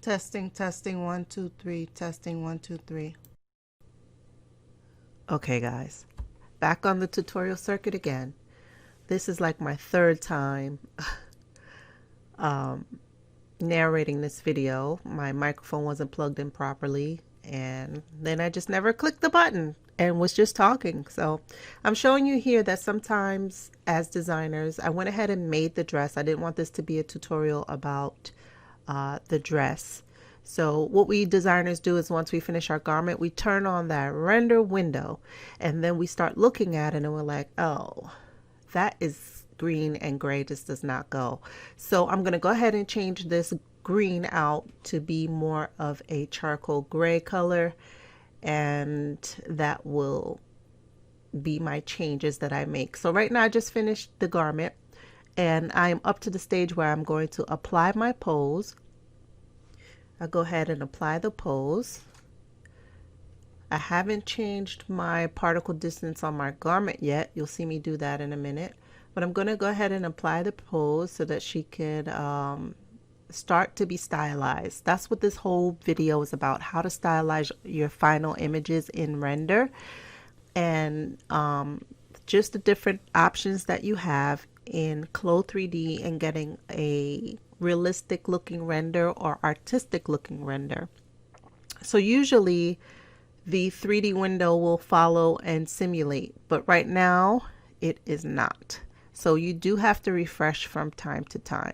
Testing, testing, 1, 2, 3, testing, 1, 2, 3. Okay, guys, back on the tutorial circuit again. This is like my third time narrating this video. My microphone wasn't plugged in properly, and then I just never clicked the button and was just talking. So I'm showing you here that sometimes as designers, I went ahead and made the dress. I didn't want this to be a tutorial about the dress. So what we designers do is once we finish our garment, we turn on that render window, and then we start looking at it and we're like, oh, that is green and gray, just does not go. So I'm going to go ahead and change this green out to be more of a charcoal gray color, and that will be my changes that I make. So right now I just finished the garment, and I'm up to the stage where I'm going to apply my pose. I'll go ahead and apply the pose. I haven't changed my particle distance on my garment yet. You'll see me do that in a minute. But I'm going to go ahead and apply the pose so that she could start to be stylized. That's what this whole video is about, how to stylize your final images in render, and just the different options that you have in CLO3D and getting a realistic looking render or artistic looking render. So usually the 3D window will follow and simulate, but right now it is not. So you do have to refresh from time to time.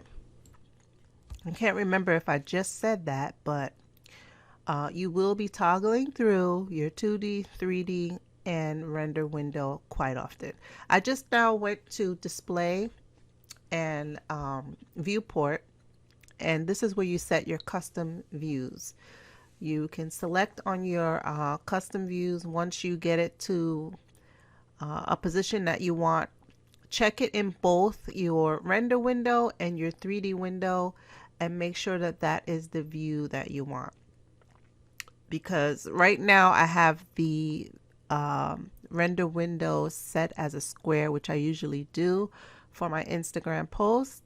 I can't remember if I just said that, but you will be toggling through your 2D, 3D, and render window quite often. I just now went to display and viewport, and this is where you set your custom views. You can select on your custom views. Once you get it to a position that you want, check it in both your render window and your 3D window and make sure that that is the view that you want. Because right now I have the render window set as a square, which I usually do for my Instagram posts,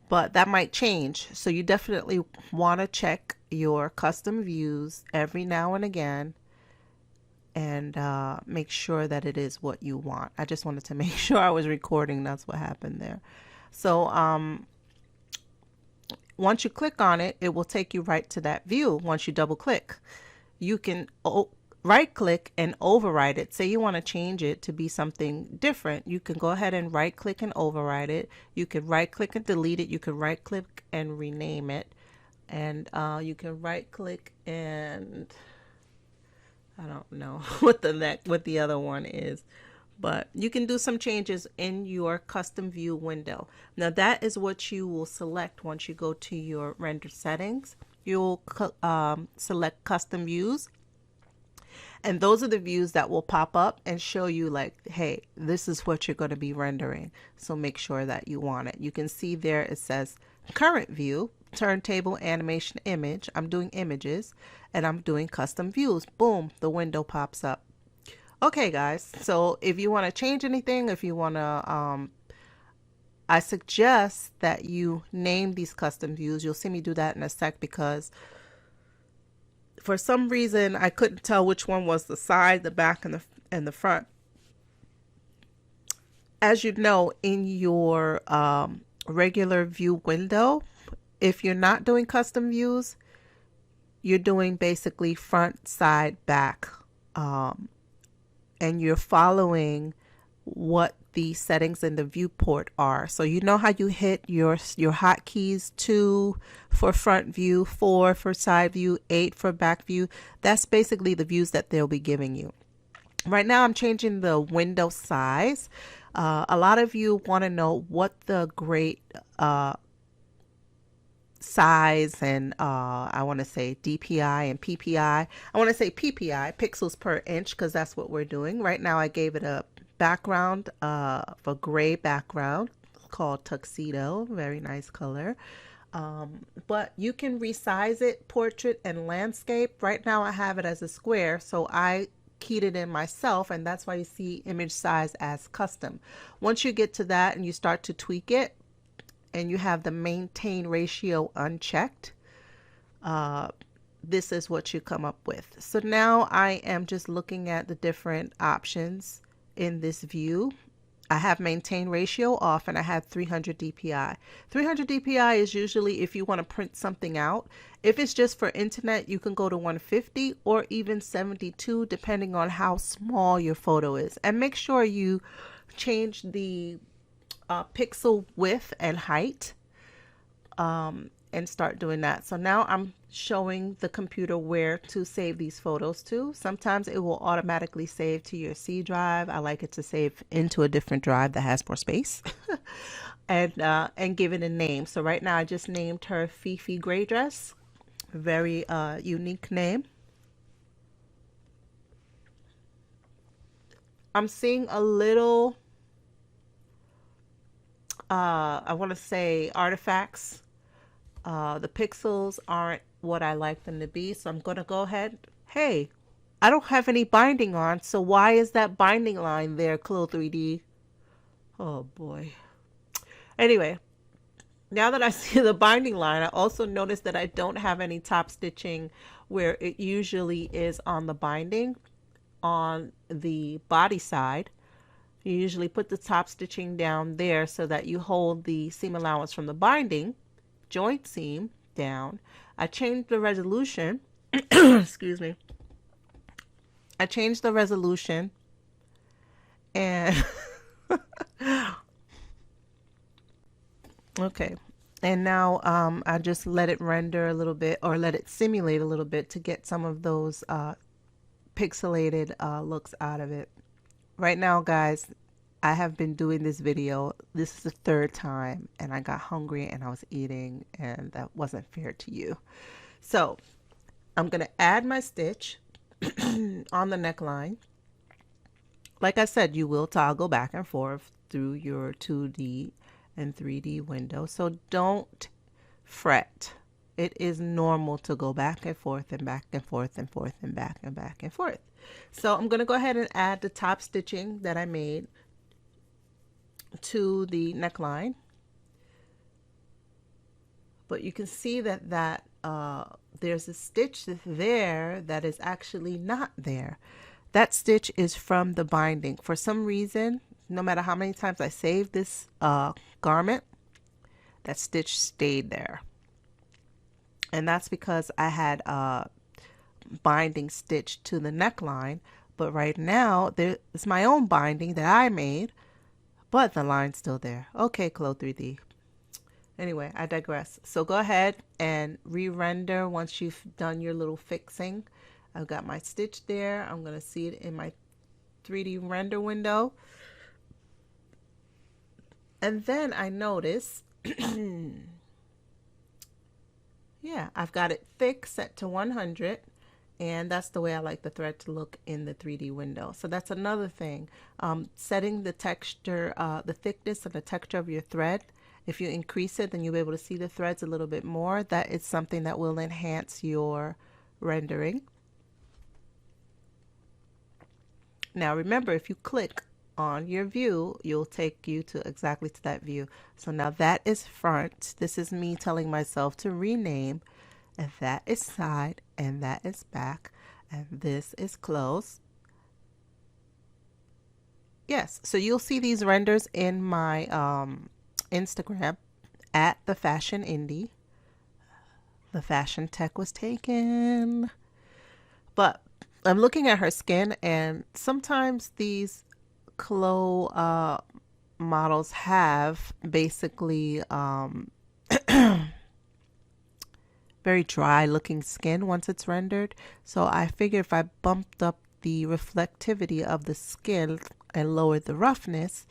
but that might change. So you definitely want to check your custom views every now and again and make sure that it is what you want. I just wanted to make sure I was recording. That's what happened there. So once you click on it, it will take you right to that view. Once you double click, you can right click and override it. Say you want to change it to be something different, you can go ahead and right click and override it. You can right click and delete it. You can right click and rename it, and you can right click and I don't know what the other one is, but you can do some changes in your custom view window. Now that is what you will select once you go to your render settings. You'll select custom views, and those are the views that will pop up and show you like, hey, this is what you're going to be rendering. So make sure that you want it. You can see there it says current view, turntable, animation, image. I'm doing images, and I'm doing custom views. Boom, the window pops up. Okay, guys, so if you want to change anything, if you want to, I suggest that you name these custom views. You'll see me do that in a sec, because for some reason I couldn't tell which one was the side, the back, and the front. As you know, in your regular view window, if you're not doing custom views, you're doing basically front, side, back, and you're following what the settings in the viewport are. So you know how you hit your hotkeys: 2 for front view, 4 for side view, 8 for back view. That's basically the views that they'll be giving you. Right now I'm changing the window size. A lot of you want to know what the great size and I want to say DPI and PPI. I want to say PPI, pixels per inch, because that's what we're doing. Right now I gave it a background for gray background called Tuxedo. Very nice color. But you can resize it, portrait and landscape. Right now I have it as a square, so I keyed it in myself, and that's why you see image size as custom. Once you get to that and you start to tweak it, and you have the maintain ratio unchecked, this is what you come up with. So now I am just looking at the different options in this view. I have maintain ratio off and I have 300 DPI. 300 DPI is usually if you want to print something out. If it's just for internet, you can go to 150 or even 72 depending on how small your photo is. And make sure you change the pixel width and height and start doing that. So now I'm showing the computer where to save these photos to. Sometimes it will automatically save to your C drive. I like it to save into a different drive that has more space. and give it a name. So right now I just named her Fifi Gray Dress. Very unique name. I'm seeing a little I want to say artifacts. The pixels aren't what I like them to be, so I'm going to go ahead. Hey, I don't have any binding on, so why is that binding line there, CLO3D? Oh boy. Anyway, now that I see the binding line, I also notice that I don't have any top stitching where it usually is on the binding on the body side. You usually put the top stitching down there so that you hold the seam allowance from the binding joint seam down. I changed the resolution. Excuse me. I changed the resolution and okay. And now I just let it render a little bit or let it simulate a little bit to get some of those pixelated looks out of it. Right now, guys, I have been doing this video. This is the third time and I got hungry and I was eating and that wasn't fair to you. So I'm going to add my stitch on the neckline. Like I said, you will toggle back and forth through your 2D and 3D window. So don't fret. It is normal to go back and forth and back and forth and forth and back and back and forth. So I'm going to go ahead and add the top stitching that I made to the neckline. But you can see that there's a stitch there that is actually not there. That stitch is from the binding. For some reason, no matter how many times I saved this garment, that stitch stayed there. And that's because I had binding stitched to the neckline, but right now it's my own binding that I made, but the line's still there. Okay, CLO3D. Anyway, I digress. So go ahead and re-render once you've done your little fixing. I've got my stitch there. I'm going to see it in my 3D render window. And then I notice, yeah, I've got it thick set to 100. And that's the way I like the thread to look in the 3D window. So that's another thing. Setting the texture, the thickness and the texture of your thread. If you increase it, then you'll be able to see the threads a little bit more. That is something that will enhance your rendering. Now remember, if you click on your view, you'll take you to exactly to that view. So now that is front. This is me telling myself to rename. And that is side, and that is back, and this is close. Yes, so you'll see these renders in my Instagram at the Fashion Indie. The fashion tech was taken. But I'm looking at her skin, and sometimes these CLO models have basically very dry looking skin once it's rendered. So I figure if I bumped up the reflectivity of the skin and lowered the roughness,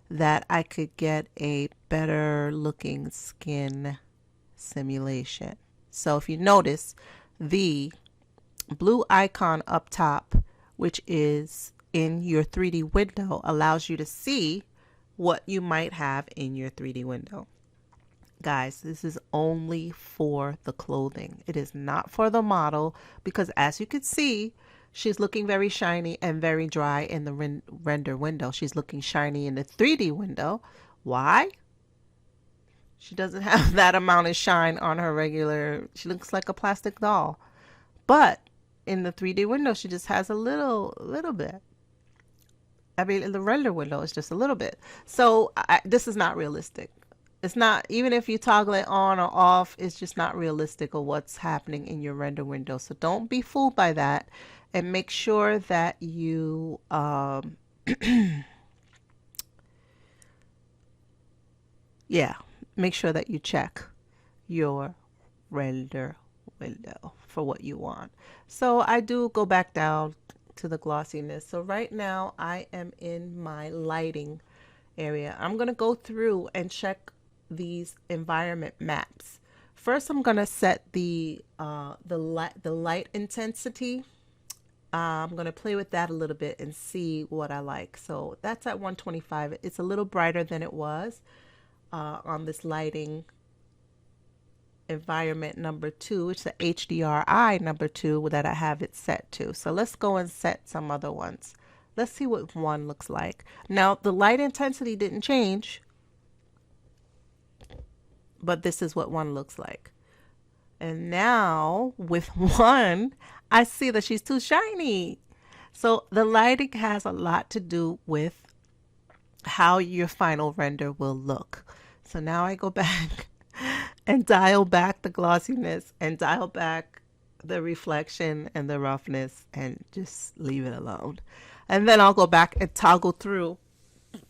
that I could get a better looking skin simulation. So if you notice, the blue icon up top, which is in your 3D window, allows you to see what you might have in your 3D window. Guys, this is only for the clothing. It is not for the model, because as you can see, she's looking very shiny and very dry in the render window. She's looking shiny in the 3D window. Why? She doesn't have that amount of shine on her regular. She looks like a plastic doll. But in the 3D window, she just has a little bit. I mean, in the render window, it's just a little bit. So this is not realistic. It's not, even if you toggle it on or off, it's just not realistic of what's happening in your render window. So don't be fooled by that, and make sure that you yeah, make sure that you check your render window for what you want. So I do go back down to the glossiness. So right now I am in my lighting area. I'm going to go through and check these environment maps. First, I'm going to set the light intensity. I'm going to play with that a little bit and see what I like. So that's at 125. It's a little brighter than it was on this lighting environment number 2. It's the HDRI number 2 that I have it set to. So let's go and set some other ones. Let's see what 1 looks like. Now the light intensity didn't change, but this is what 1 looks like. And now with 1, I see that she's too shiny. So the lighting has a lot to do with how your final render will look. So now I go back and dial back the glossiness and dial back the reflection and the roughness and just leave it alone. And then I'll go back and toggle through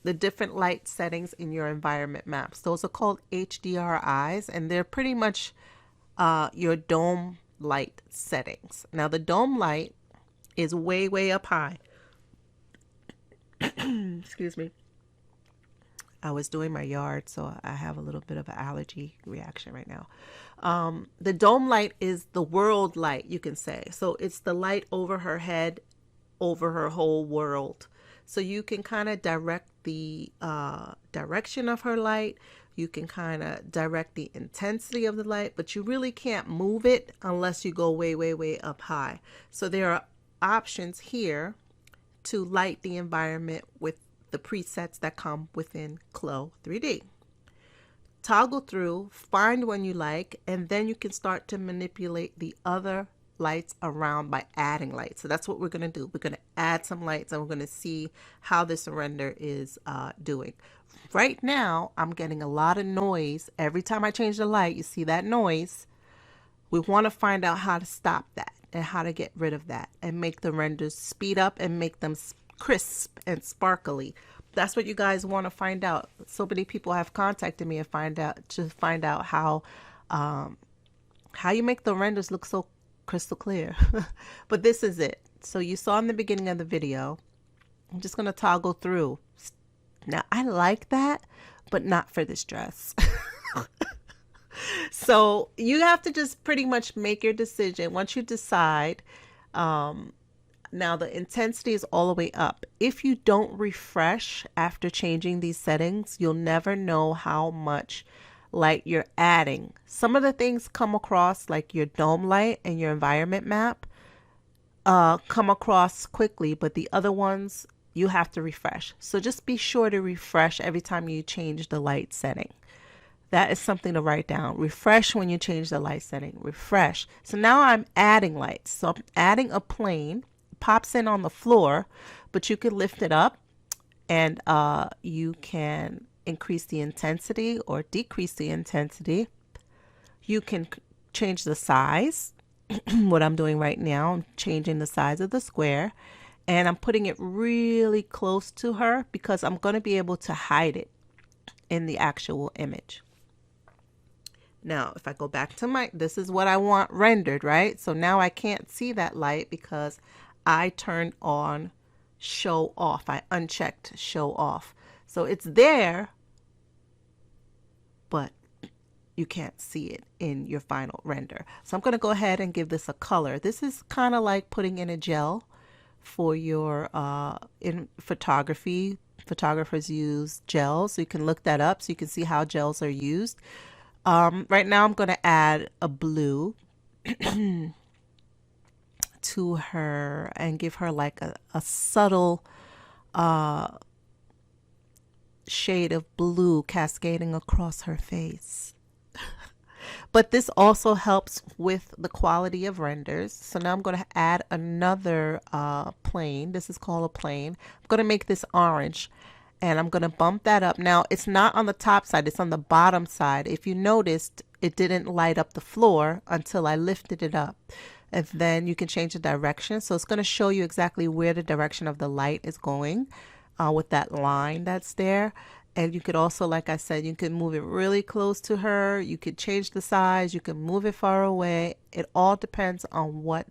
the different light settings in your environment maps. Those are called HDRIs, and they're pretty much your dome light settings. Now the dome light is way up high. Excuse me. I was doing my yard, so I have a little bit of an allergy reaction right now. The dome light is the world light, you can say. So it's the light over her head, over her whole world. So you can kind of direct the direction of her light. You can kind of direct the intensity of the light, but you really can't move it unless you go way up high. So there are options here to light the environment with the presets that come within CLO3D. Toggle through, find one you like, and then you can start to manipulate the other lights around by adding lights. So that's what we're going to do. We're going to add some lights, and we're going to see how this render is doing. Right now, I'm getting a lot of noise. Every time I change the light, you see that noise. We want to find out how to stop that and how to get rid of that and make the renders speed up and make them crisp and sparkly. That's what you guys want to find out. So many people have contacted me and find out how you make the renders look so crystal clear. But this is it. So you saw in the beginning of the video, I'm just going to toggle through. Now I like that, but not for this dress. So you have to just pretty much make your decision. Once you decide, now the intensity is all the way up. If you don't refresh after changing these settings, you'll never know how much light you're adding. Some of the things come across, like your dome light and your environment map, come across quickly, but the other ones you have to refresh. So just be sure to refresh every time you change the light setting. That is something to write down. Refresh when you change the light setting. Refresh. So now I'm adding lights. So I'm adding a plane. Pops in on the floor, but you can lift it up, and you can increase the intensity or decrease the intensity. You can change the size. What I'm doing right now, I'm changing the size of the square, and I'm putting it really close to her because I'm going to be able to hide it in the actual image. Now, if I go back to this is what I want rendered, right? So now I can't see that light because I turned on show off. I unchecked show off. So it's there, but you can't see it in your final render. So I'm going to go ahead and give this a color. This is kind of like putting in a gel for your in photography. Photographers use gels. So you can look that up so you can see how gels are used. Right now I'm going to add a blue to her and give her like a subtle shade of blue cascading across her face. But this also helps with the quality of renders. So now I'm going to add another plane. This is called a plane. I'm going to make this orange, and I'm going to bump that up. Now it's not on the top side, it's on the bottom side. If you noticed, it didn't light up the floor until I lifted it up. And then you can change the direction. So it's going to show you exactly where the direction of the light is going with that line that's there. And you could also, like I said, you can move it really close to her. You could change the size. You can move it far away. It all depends on what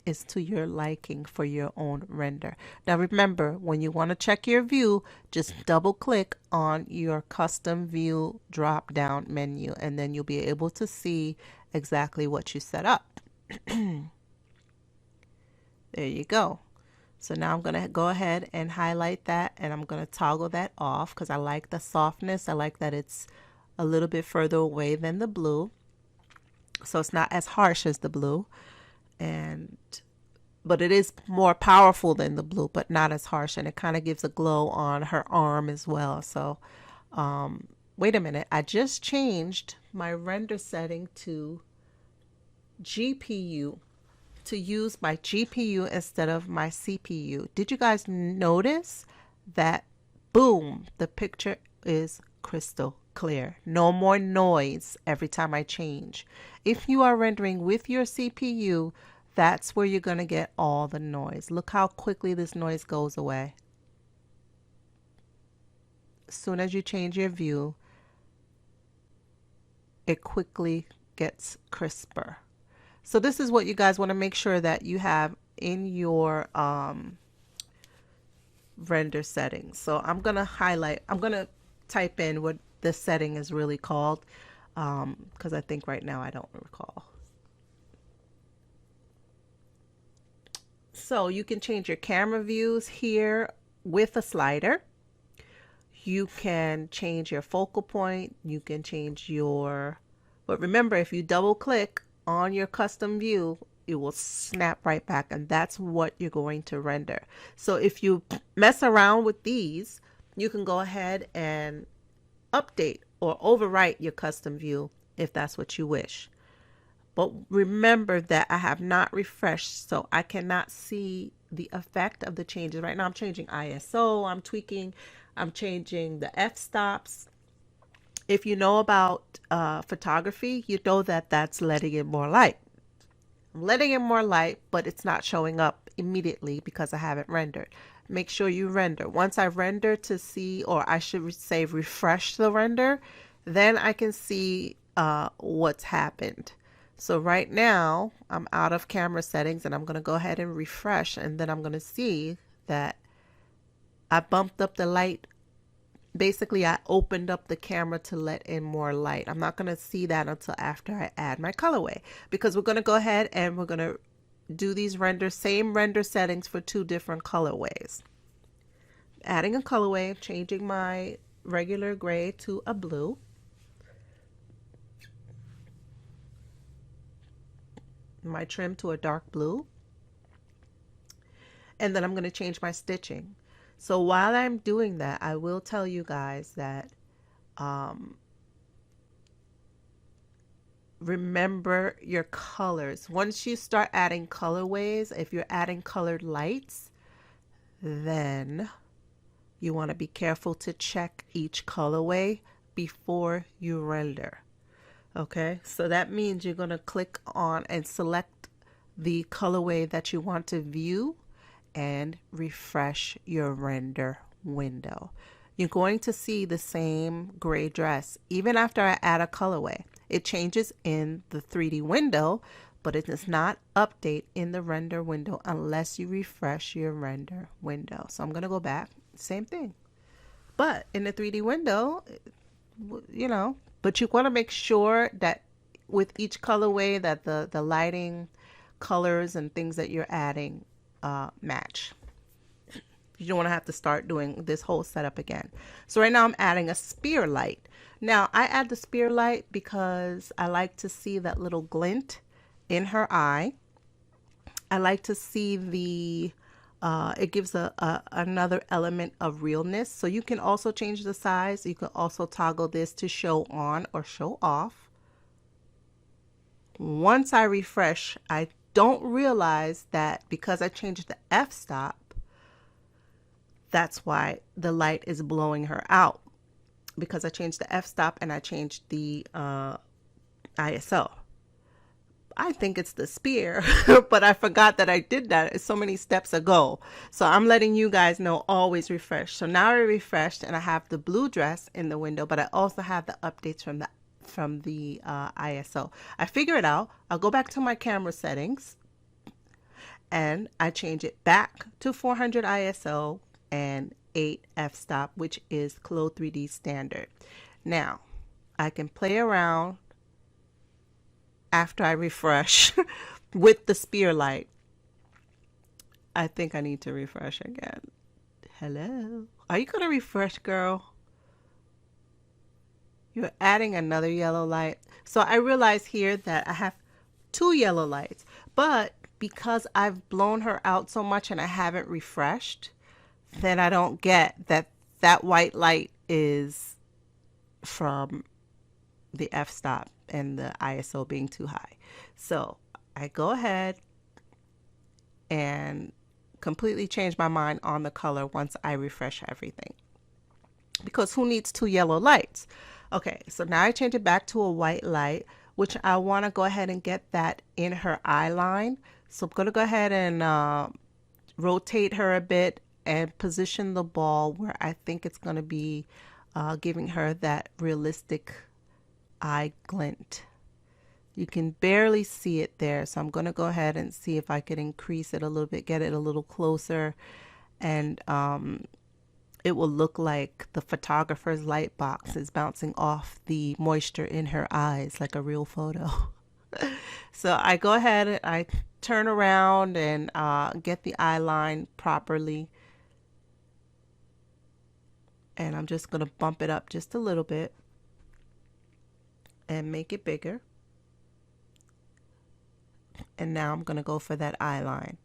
is to your liking for your own render. Now remember, when you want to check your view, just double click on your custom view drop down menu, and then you'll be able to see exactly what you set up. There you go. So now I'm going to go ahead and highlight that, and I'm going to toggle that off because I like the softness. I like that it's a little bit further away than the blue, so it's not as harsh as the blue, but it is more powerful than the blue, but not as harsh, and it kind of gives a glow on her arm as well. So wait a minute, I just changed my render setting to GPU, to use my GPU instead of my CPU. Did you guys notice that? Boom, the picture is crystal clear. No more noise every time I change. If you are rendering with your CPU, that's where you're going to get all the noise. Look how quickly this noise goes away. As soon as you change your view, it quickly gets crisper. So this is what you guys want to make sure that you have in your render settings. So I'm going to type in what this setting is really called, because I think right now I don't recall. So you can change your camera views here with a slider. You can change your focal point. You can change but remember, if you double click on your custom view, it will snap right back, and that's what you're going to render. So if you mess around with these, you can go ahead and update or overwrite your custom view if that's what you wish. But remember that I have not refreshed, so I cannot see the effect of the changes. Right now I'm changing ISO, I'm tweaking, I'm changing the f-stops. If you know about photography, you know that that's letting in more light. I'm letting in more light, but it's not showing up immediately because I haven't rendered. Make sure you render. Once I render to see, or I should say refresh the render, then I can see what's happened. So right now I'm out of camera settings, and I'm going to go ahead and refresh, and then I'm going to see that I bumped up the light. Basically, I opened up the camera to let in more light. I'm not going to see that until after I add my colorway, because we're going to go ahead and we're going to do these same render settings for two different colorways. Adding a colorway, changing my regular gray to a blue. My trim to a dark blue. And then I'm going to change my stitching. So while I'm doing that, I will tell you guys that remember your colors. Once you start adding colorways, if you're adding colored lights, then you want to be careful to check each colorway before you render. Okay, so that means you're going to click on and select the colorway that you want to view and refresh your render window. You're going to see the same gray dress even after I add a colorway. It changes in the 3D window, but it does not update in the render window unless you refresh your render window. So I'm going to go back, same thing. But in the 3D window, you know, but you want to make sure that with each colorway that the lighting, colors, and things that you're adding match. You don't want to have to start doing this whole setup again. So right now I'm adding a spear light. Now I add the spear light because I like to see that little glint in her eye. I like to see the it gives another element of realness. So you can also change the size. You can also toggle this to show on or show off. Once I refresh, I don't realize that because I changed the f-stop, that's why the light is blowing her out, because I changed the f-stop and I changed the ISO. I think it's the spear, but I forgot that I did that so many steps ago. So I'm letting you guys know, always refresh. So now I refreshed and I have the blue dress in the window, but I also have the updates from the ISO. I figure it out. I'll go back to my camera settings and I change it back to 400 ISO and 8 f-stop, which is CLO3D standard. Now I can play around after I refresh with the spear light. I think I need to refresh again. Hello? Are you going to refresh, girl? You're adding another yellow light. So I realize here that I have 2 yellow lights, but because I've blown her out so much and I haven't refreshed, then I don't get that that white light is from the f-stop and the ISO being too high. So I go ahead and completely change my mind on the color once I refresh everything, because who needs 2 yellow lights? Okay, so now I change it back to a white light, which I want to go ahead and get that in her eye line. So I'm going to go ahead and rotate her a bit and position the ball where I think it's going to be giving her that realistic eye glint. You can barely see it there, so I'm going to go ahead and see if I could increase it a little bit, get it a little closer, and it will look like the photographer's light box is bouncing off the moisture in her eyes like a real photo. So I go ahead and I turn around and get the eye line properly, and I'm just going to bump it up just a little bit and make it bigger. And now I'm going to go for that eye line.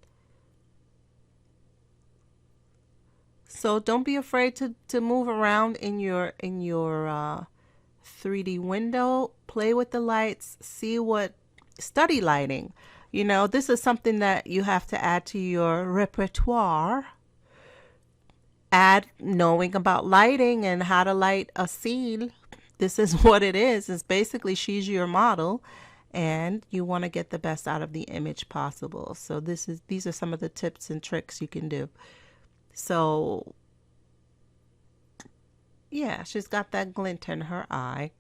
So don't be afraid to move around in your 3D window. Play with the lights, see what, study lighting. You know, this is something that you have to add to your repertoire. Add knowing about lighting and how to light a scene. This is what it is. It's basically she's your model and you want to get the best out of the image possible. So these are some of the tips and tricks you can do. So yeah, she's got that glint in her eye.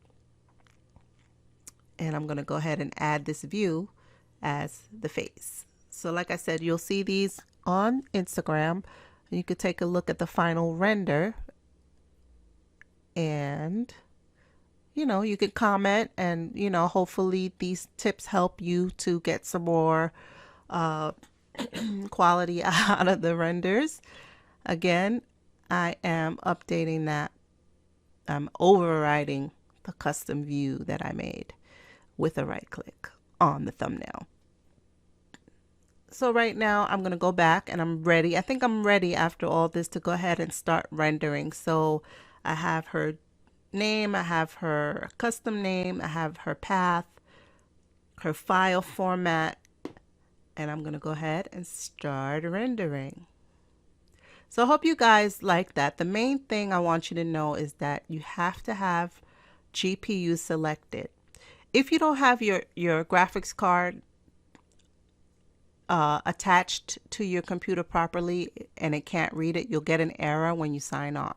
And I'm going to go ahead and add this view as the face. So like I said, you'll see these on Instagram. You could take a look at the final render. And you know, you could comment and, you know, hopefully these tips help you to get some more quality out of the renders. Again, I am updating that. I'm overriding the custom view that I made with a right click on the thumbnail. So right now I'm going to go back and I'm ready. I think I'm ready after all this to go ahead and start rendering. So I have her name, I have her custom name, I have her path, her file format, and I'm going to go ahead and start rendering. So I hope you guys like that. The main thing I want you to know is that you have to have GPU selected. If you don't have your graphics card attached to your computer properly and it can't read it, you'll get an error when you sign on.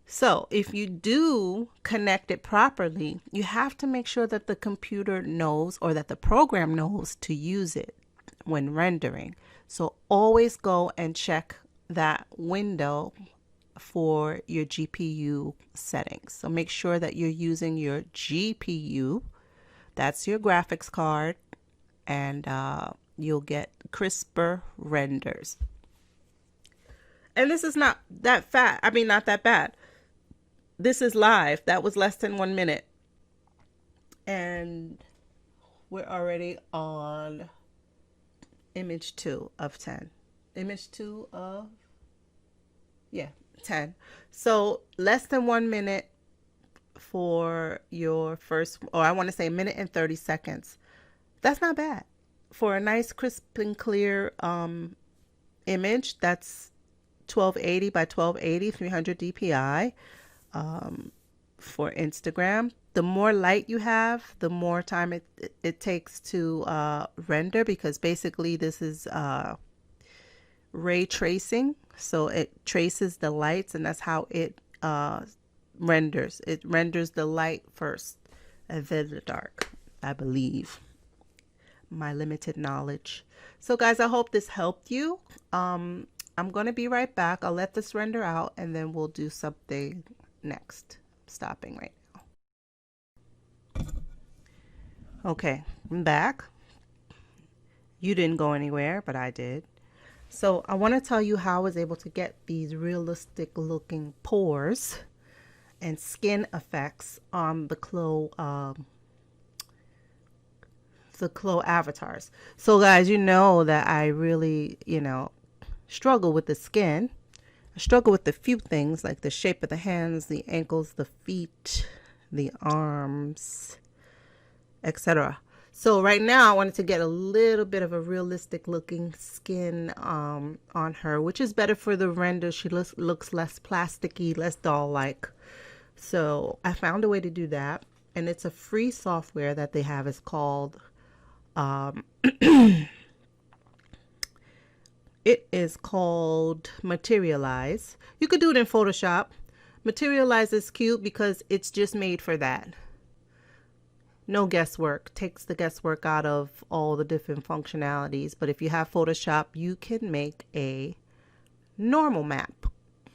So if you do connect it properly, you have to make sure that the computer knows or that the program knows to use it when rendering. So always go and check that window for your GPU settings. So make sure that you're using your GPU. That's your graphics card, and you'll get crisper renders. And this is not that fat. I mean, not that bad. This is live. That was less than 1 minute. And we're already on image 2 of 10. image 2 of, yeah, 10. So less than 1 minute for your first, or I want to say a minute and 30 seconds. That's not bad for a nice crisp and clear image. That's 1280 by 1280, 300 dpi for Instagram. The more light you have, the more time it takes to render, because basically this is ray tracing. So it traces the lights, and that's how it renders. It renders the light first and then the dark, I believe. My limited knowledge. So guys, I hope this helped you. I'm going to be right back. I'll let this render out and then we'll do something next. Stopping right now. Okay, I'm back. You didn't go anywhere, but I did. So I want to tell you how I was able to get these realistic looking pores and skin effects on the CLO avatars. So guys, you know that I really, struggle with the skin. I struggle with a few things like the shape of the hands, the ankles, the feet, the arms, etc. So right now I wanted to get a little bit of a realistic looking skin on her, which is better for the render. She looks less plasticky, less doll-like. So I found a way to do that, and it's a free software that they have. It's called it is called Materialize. You could do it in Photoshop. Materialize is cute because it's just made for that. No guesswork. Takes the guesswork out of all the different functionalities. But if you have Photoshop, you can make a normal map.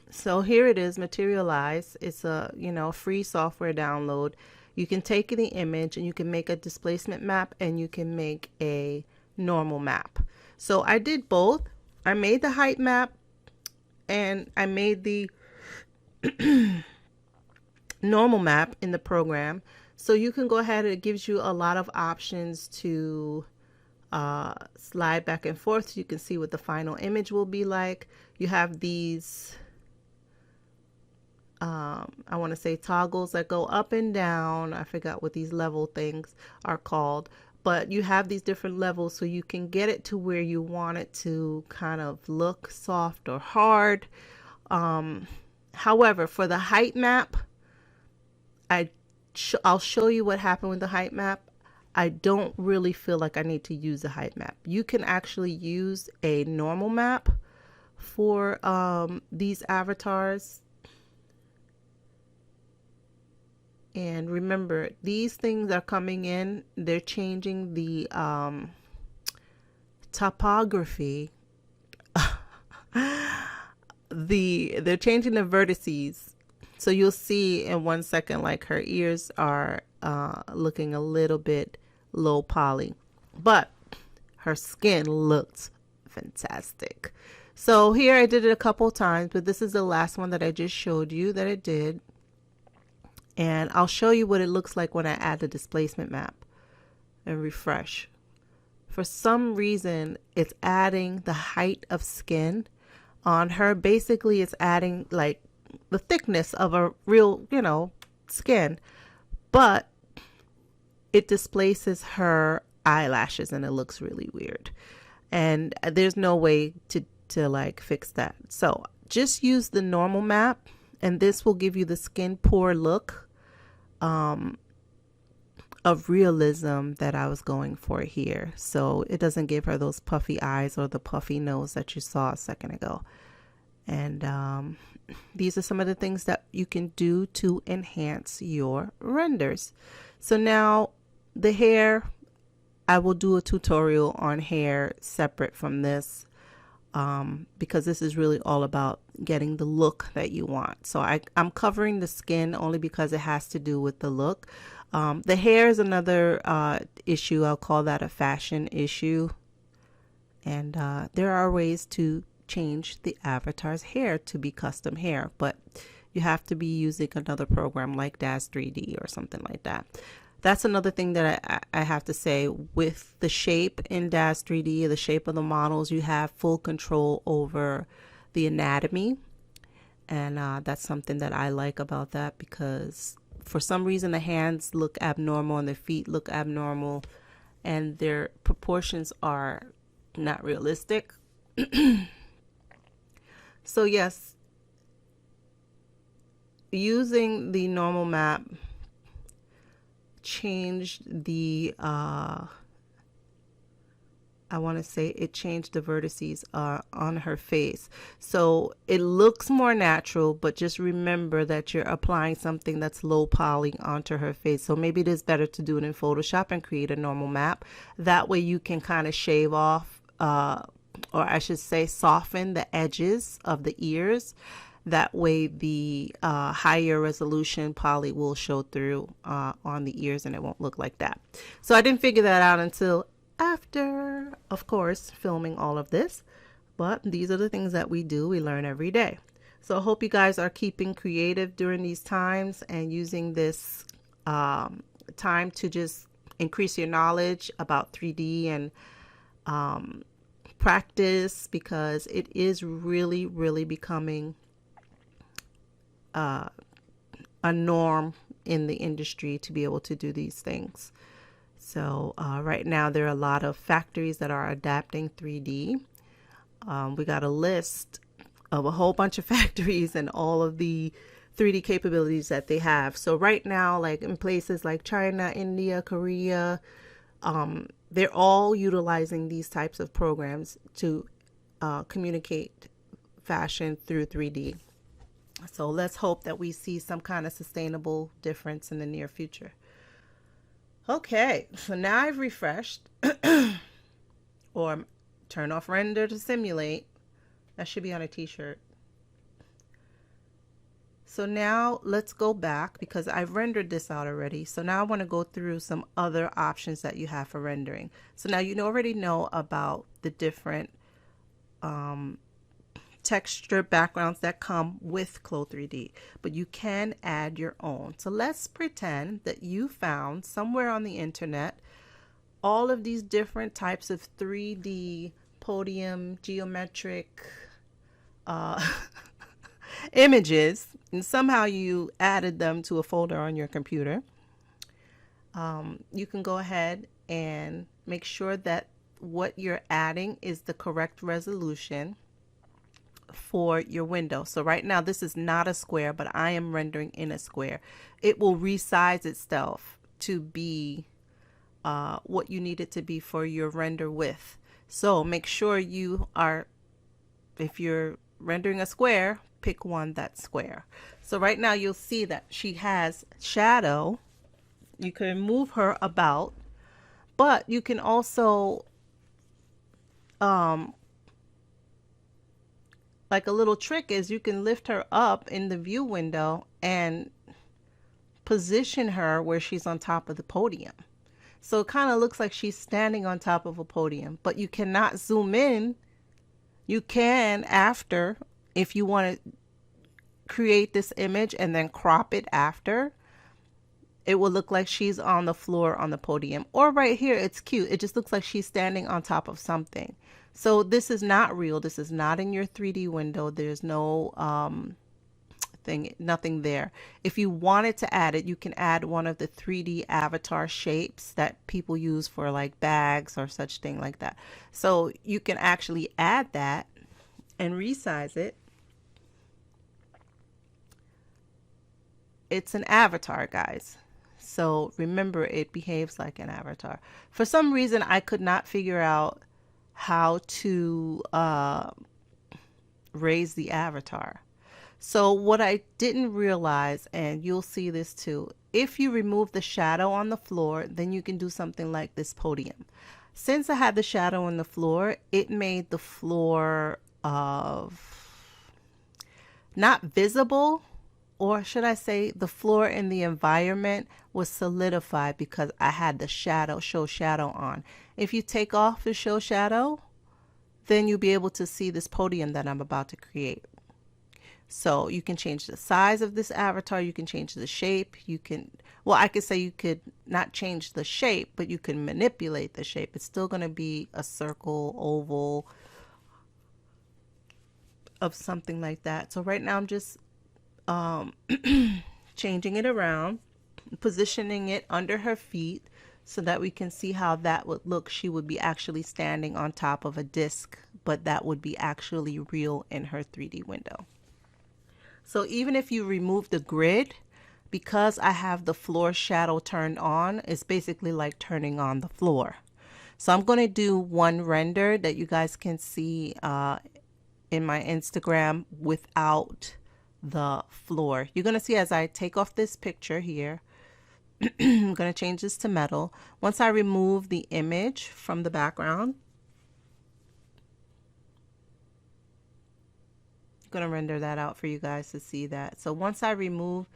So here it is, Materialize. It's a free software download. You can take the image and you can make a displacement map and you can make a normal map. So I did both. I made the height map and I made the normal map in the program. So you can go ahead, it gives you a lot of options to slide back and forth. So you can see what the final image will be like. You have these I want to say toggles that go up and down. I forgot what these level things are called, but you have these different levels so you can get it to where you want it to kind of look soft or hard. However, for the height map, I'll show you what happened with the height map. I don't really feel like I need to use a height map. You can actually use a normal map for these avatars. And remember, these things are coming in, they're changing the topography. They're changing the vertices. So you'll see in 1 second, like her ears are looking a little bit low poly, but her skin looks fantastic. So here I did it a couple times, but this is the last one that I just showed you that I did. And I'll show you what it looks like when I add the displacement map and refresh. For some reason, it's adding the height of skin on her. Basically, it's adding like the thickness of a real, skin, but it displaces her eyelashes and it looks really weird. And there's no way to like fix that. So just use the normal map and this will give you the skin pore look of realism that I was going for here. So it doesn't give her those puffy eyes or the puffy nose that you saw a second ago. And these are some of the things that you can do to enhance your renders. So now the hair, I will do a tutorial on hair separate from this, because this is really all about getting the look that you want. So I'm covering the skin only because it has to do with the look. The hair is another issue. I'll call that a fashion issue. And there are ways to change the avatar's hair to be custom hair, but you have to be using another program like 3D or something like that. That's another thing that I have to say. With the shape in DAZ 3D, the shape of the models, you have full control over the anatomy. And that's something that I like about that, because for some reason the hands look abnormal and the feet look abnormal and their proportions are not realistic. So yes, using the normal map changed the I want to say it changed the vertices on her face, so it looks more natural, but just remember that you're applying something that's low poly onto her face. So maybe it is better to do it in Photoshop and create a normal map. That way you can kind of shave off or I should say soften the edges of the ears. That way the higher resolution poly will show through on the ears and it won't look like that. So I didn't figure that out until after, of course, filming all of this. But these are the things that we do. We learn every day. So I hope you guys are keeping creative during these times and using this time to just increase your knowledge about 3D and practice, because it is really, really becoming a norm in the industry to be able to do these things. So right now there are a lot of factories that are adapting 3D. We got a list of a whole bunch of factories and all of the 3D capabilities that they have. So right now, like in places like China, India, Korea, they're all utilizing these types of programs to communicate fashion through 3D. So let's hope that we see some kind of sustainable difference in the near future. Okay, so now I've refreshed or turn off render to simulate. That should be on a t-shirt. So now let's go back, because I've rendered this out already. So now I want to go through some other options that you have for rendering. So now you already know about the different texture backgrounds that come with CLO3D, but you can add your own. So let's pretend that you found somewhere on the internet all of these different types of 3D podium geometric images, and somehow you added them to a folder on your computer. You can go ahead and make sure that what you're adding is the correct resolution for your window. So right now this is not a square, but I am rendering in a square. It will resize itself to be what you need it to be for your render width. So make sure you are, if you're rendering a square, pick one that's square. So right now you'll see that she has shadow. You can move her about, but you can also like a little trick is you can lift her up in the view window and position her where she's on top of the podium. So it kind of looks like she's standing on top of a podium, but you cannot zoom in. You can after, if you want to create this image and then crop it after, it will look like she's on the floor on the podium. Or right here, it's cute. It just looks like she's standing on top of something. So this is not real. This is not in your 3D window. There's no nothing there. If you wanted to add it, you can add one of the 3D avatar shapes that people use for like bags or such thing like that. So you can actually add that and resize it. It's an avatar, guys. So remember, it behaves like an avatar. For some reason, I could not figure out how to raise the avatar. So what I didn't realize, and you'll see this too, if you remove the shadow on the floor, then you can do something like this podium. Since I had the shadow on the floor, it made the floor of not visible, or should I say the floor in the environment was solidified because I had the shadow, show shadow on. If you take off the show shadow, then you'll be able to see this podium that I'm about to create. So you can change the size of this avatar, you can change the shape, you can, well, I could say you could not change the shape, but you can manipulate the shape. It's still going to be a circle, oval, of something like that. So right now I'm just changing it around, positioning it under her feet so that we can see how that would look. She would be actually standing on top of a disc, but that would be actually real in her 3D window. So even if you remove the grid, because I have the floor shadow turned on, it's basically like turning on the floor. So I'm going to do one render that you guys can see in my Instagram without the floor. You're going to see as I take off this picture here, I'm going to change this to metal. Once I remove the image from the background, going to render that out for you guys to see that. So once I remove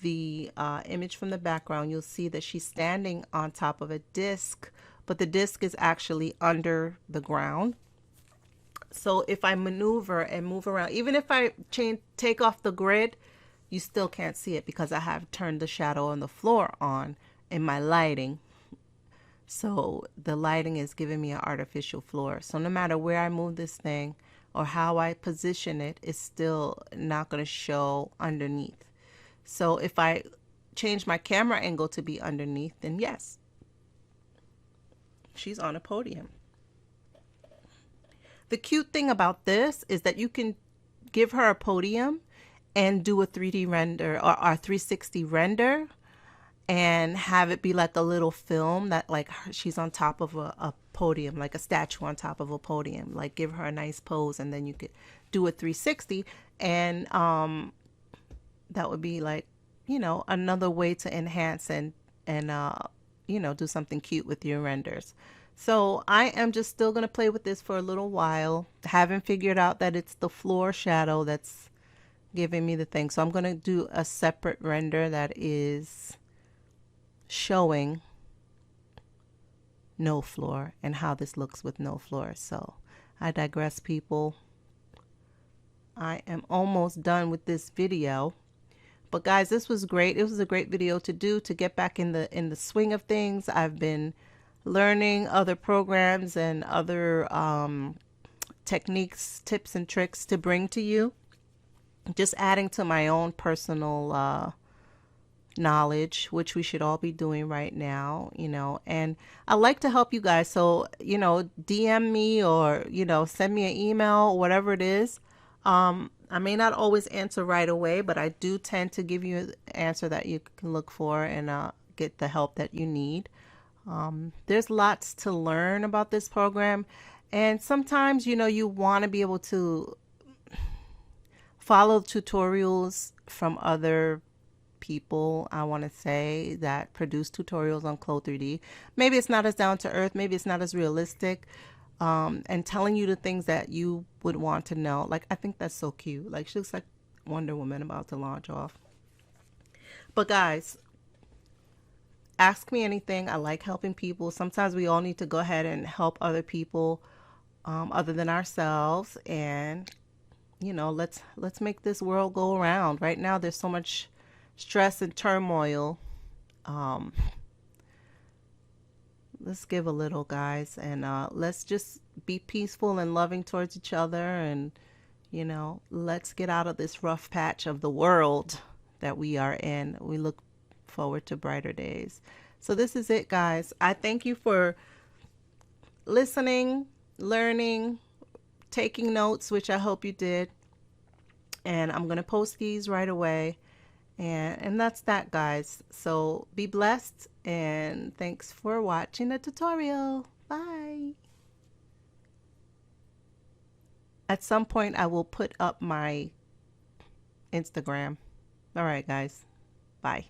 the image from the background, you'll see that she's standing on top of a disc, but the disc is actually under the ground. So if I maneuver and move around, even if I take off the grid, you still can't see it because I have turned the shadow on the floor on in my lighting. So the lighting is giving me an artificial floor. So no matter where I move this thing, or how I position it, is still not going to show underneath. So if I change my camera angle to be underneath, then yes, she's on a podium. The cute thing about this is that you can give her a podium and do a 3D render or a 360 render and have it be like a little film that like she's on top of a podium, like a statue on top of a podium, like give her a nice pose, and then you could do a 360, and that would be like, you know, another way to enhance and you know, do something cute with your renders. So I am just still going to play with this for a little while. Haven't figured out that it's the floor shadow that's giving me the thing. So I'm going to do a separate render that is showing no floor and how this looks with no floor. So I digress, people. I am almost done with this video. But guys, this was great. It was a great video to do to get back in the swing of things. I've been learning other programs and other techniques, tips and tricks to bring to you. Just adding to my own personal knowledge, which we should all be doing right now, you know. And I like to help you guys. So, you know, DM me or, you know, send me an email, whatever it is. I may not always answer right away, but I do tend to give you an answer that you can look for and get the help that you need. There's lots to learn about this program, and sometimes, you know, you want to be able to follow tutorials from other people, I want to say, that produce tutorials on CLO3D. Maybe it's not as down to earth, maybe it's not as realistic, and telling you the things that you would want to know. Like, I think that's so cute. Like, she looks like Wonder Woman about to launch off. But guys, ask me anything. I like helping people. Sometimes we all need to go ahead and help other people other than ourselves, and you know, let's make this world go around. Right now there's so much stress and turmoil. Let's give a little, guys, and let's just be peaceful and loving towards each other, and you know, let's get out of this rough patch of the world that we are in. We look forward to brighter days. So this is it, guys. I thank you for listening, learning, taking notes, which I hope you did. And I'm going to post these right away. And that's that, guys. So be blessed, and thanks for watching the tutorial. Bye. At some point I will put up my Instagram. All right, guys. Bye.